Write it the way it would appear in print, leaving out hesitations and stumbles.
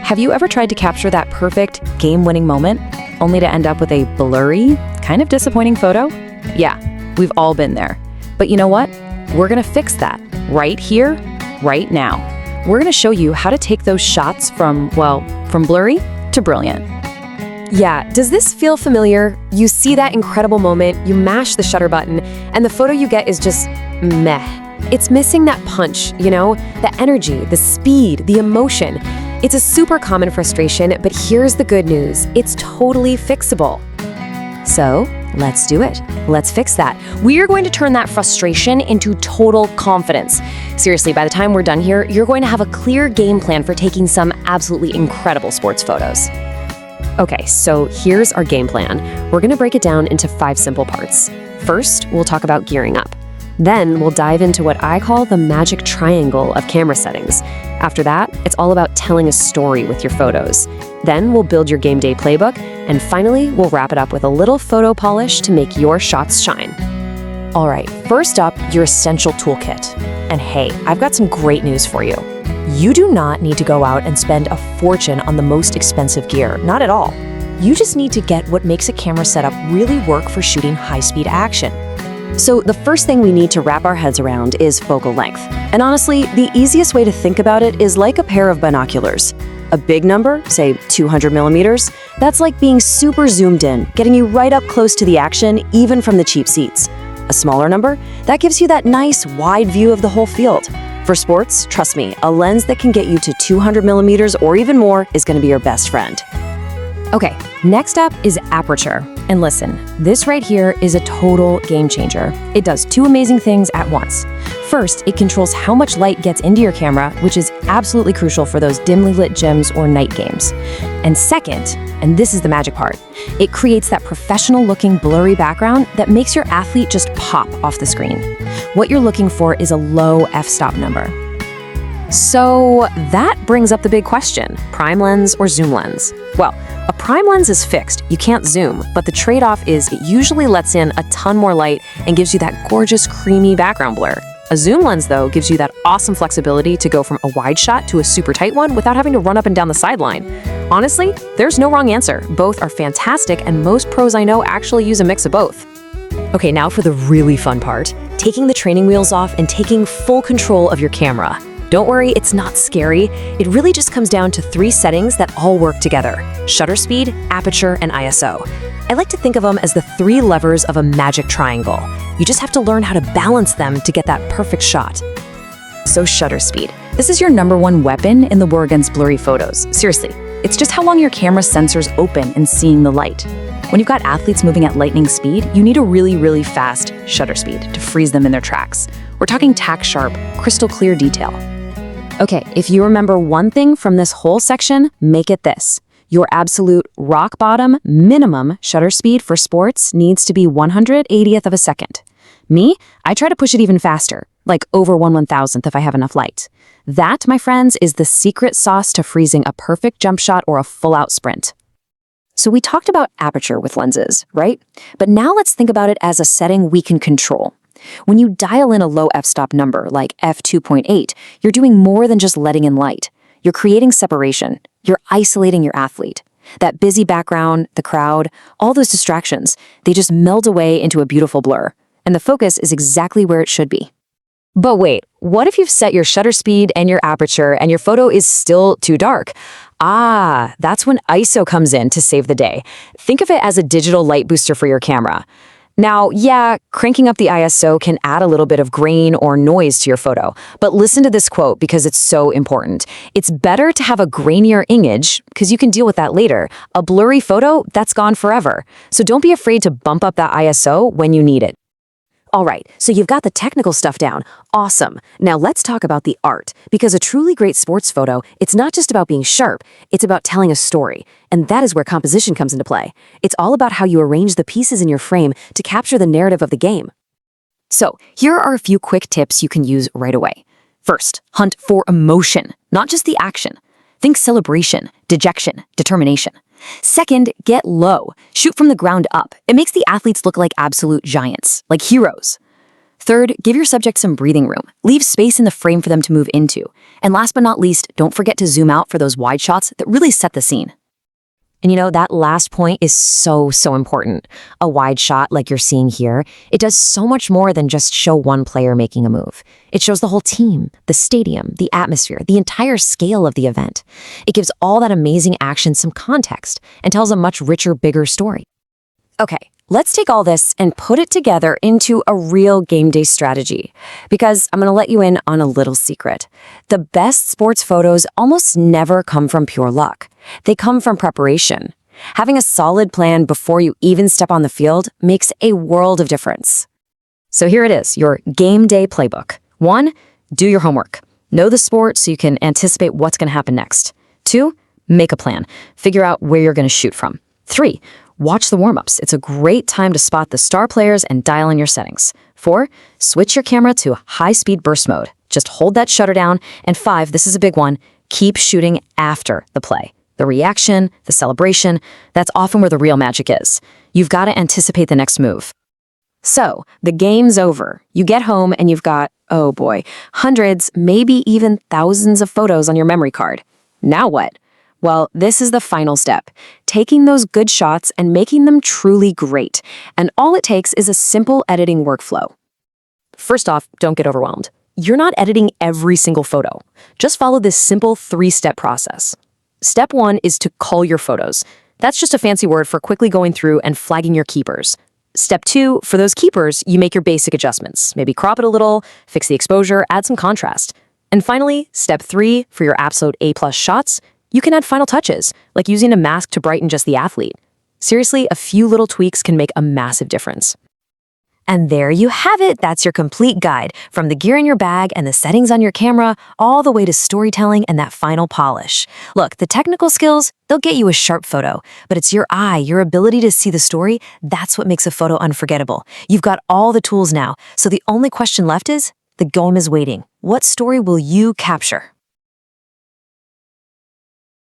Have you ever tried to capture that perfect game-winning moment, only to end up with a blurry, kind of disappointing photo? Yeah, we've all been there. But you know what? We're gonna fix that right here, right now. We're gonna show you how to take those shots from blurry to brilliant. Yeah, does this feel familiar? You see that incredible moment, you mash the shutter button, and the photo you get is just meh. It's missing that punch, the energy, the speed, the emotion. It's a super common frustration, but here's the good news. It's totally fixable. So, let's do it. Let's fix that. We are going to turn that frustration into total confidence. Seriously, by the time we're done here, you're going to have a clear game plan for taking some absolutely incredible sports photos. Okay, so here's our game plan. We're gonna break it down into 5 simple parts. First, we'll talk about gearing up. Then we'll dive into what I call the magic triangle of camera settings. After that, it's all about telling a story with your photos. Then we'll build your game day playbook, and finally, we'll wrap it up with a little photo polish to make your shots shine. All right, first up, your essential toolkit. And hey, I've got some great news for you. You do not need to go out and spend a fortune on the most expensive gear, not at all. You just need to get what makes a camera setup really work for shooting high-speed action. So the first thing we need to wrap our heads around is focal length. And honestly, the easiest way to think about it is like a pair of binoculars. A big number, say 200 millimeters, that's like being super zoomed in, getting you right up close to the action, even from the cheap seats. A smaller number, that gives you that nice, wide view of the whole field. For sports, trust me, a lens that can get you to 200 millimeters or even more is going to be your best friend. Okay, next up is aperture. And listen, this right here is a total game changer. It does 2 amazing things at once. First, it controls how much light gets into your camera, which is absolutely crucial for those dimly lit gyms or night games. And second, and this is the magic part, it creates that professional-looking blurry background that makes your athlete just pop off the screen. What you're looking for is a low f-stop number. So that brings up the big question, prime lens or zoom lens? Well, a prime lens is fixed, you can't zoom, but the trade-off is it usually lets in a ton more light and gives you that gorgeous creamy background blur. A zoom lens, though, gives you that awesome flexibility to go from a wide shot to a super tight one without having to run up and down the sideline. Honestly, there's no wrong answer. Both are fantastic, and most pros I know actually use a mix of both. Okay, now for the really fun part, taking the training wheels off and taking full control of your camera. Don't worry, it's not scary. It really just comes down to 3 settings that all work together: shutter speed, aperture, and ISO. I like to think of them as the 3 levers of a magic triangle. You just have to learn how to balance them to get that perfect shot. So shutter speed. This is your #1 weapon in the war against blurry photos. Seriously, it's just how long your camera sensors open and seeing the light. When you've got athletes moving at lightning speed, you need a really, really fast shutter speed to freeze them in their tracks. We're talking tack-sharp, crystal clear detail. Okay, if you remember one thing from this whole section, make it this. Your absolute rock bottom minimum shutter speed for sports needs to be 1/180th of a second. Me, I try to push it even faster, like over 1/1000th if I have enough light. That, my friends, is the secret sauce to freezing a perfect jump shot or a full-out sprint. So we talked about aperture with lenses, right? But now let's think about it as a setting we can control. When you dial in a low f-stop number like f2.8, you're doing more than just letting in light. You're creating separation. You're isolating your athlete. That busy background, the crowd, all those distractions, they just meld away into a beautiful blur. And the focus is exactly where it should be. But wait, what if you've set your shutter speed and your aperture and your photo is still too dark? That's when ISO comes in to save the day. Think of it as a digital light booster for your camera. Now, yeah, cranking up the ISO can add a little bit of grain or noise to your photo, but listen to this quote because it's so important. It's better to have a grainier image, because you can deal with that later. A blurry photo, that's gone forever. So don't be afraid to bump up that ISO when you need it. All right, so you've got the technical stuff down. Awesome. Now let's talk about the art, because a truly great sports photo, it's not just about being sharp, it's about telling a story. And that is where composition comes into play. It's all about how you arrange the pieces in your frame to capture the narrative of the game. So here are a few quick tips you can use right away. First, hunt for emotion, not just the action. Think celebration, dejection, determination. Second, get low. Shoot from the ground up. It makes the athletes look like absolute giants, like heroes. Third, give your subject some breathing room. Leave space in the frame for them to move into. And last but not least, don't forget to zoom out for those wide shots that really set the scene. And that last point is so important. A wide shot like you're seeing here, it does so much more than just show one player making a move. It shows the whole team, the stadium, the atmosphere, the entire scale of the event. It gives all that amazing action some context and tells a much richer, bigger story. Okay, let's take all this and put it together into a real game day strategy. Because I'm going to let you in on a little secret. The best sports photos almost never come from pure luck. They come from preparation. Having a solid plan before you even step on the field makes a world of difference. So here it is, your game day playbook. 1, do your homework. Know the sport so you can anticipate what's going to happen next. 2, make a plan. Figure out where you're going to shoot from. 3, watch the warm-ups. It's a great time to spot the star players and dial in your settings. 4, switch your camera to high-speed burst mode. Just hold that shutter down. And 5, this is a big one, keep shooting after the play. The reaction, the celebration, that's often where the real magic is. You've got to anticipate the next move. So, the game's over. You get home and you've got, oh boy, hundreds, maybe even thousands of photos on your memory card. Now what? Well, this is the final step, taking those good shots and making them truly great. And all it takes is a simple editing workflow. First off, don't get overwhelmed. You're not editing every single photo. Just follow this simple 3-step process. Step 1 is to cull your photos. That's just a fancy word for quickly going through and flagging your keepers. Step 2, for those keepers, you make your basic adjustments. Maybe crop it a little, fix the exposure, add some contrast. And finally, step 3, for your absolute A+ shots, you can add final touches, like using a mask to brighten just the athlete. Seriously, a few little tweaks can make a massive difference. And there you have it. That's your complete guide, from the gear in your bag and the settings on your camera, all the way to storytelling and that final polish. Look, the technical skills, they'll get you a sharp photo, but it's your eye, your ability to see the story, that's what makes a photo unforgettable. You've got all the tools now, so the only question left is, the game is waiting. What story will you capture?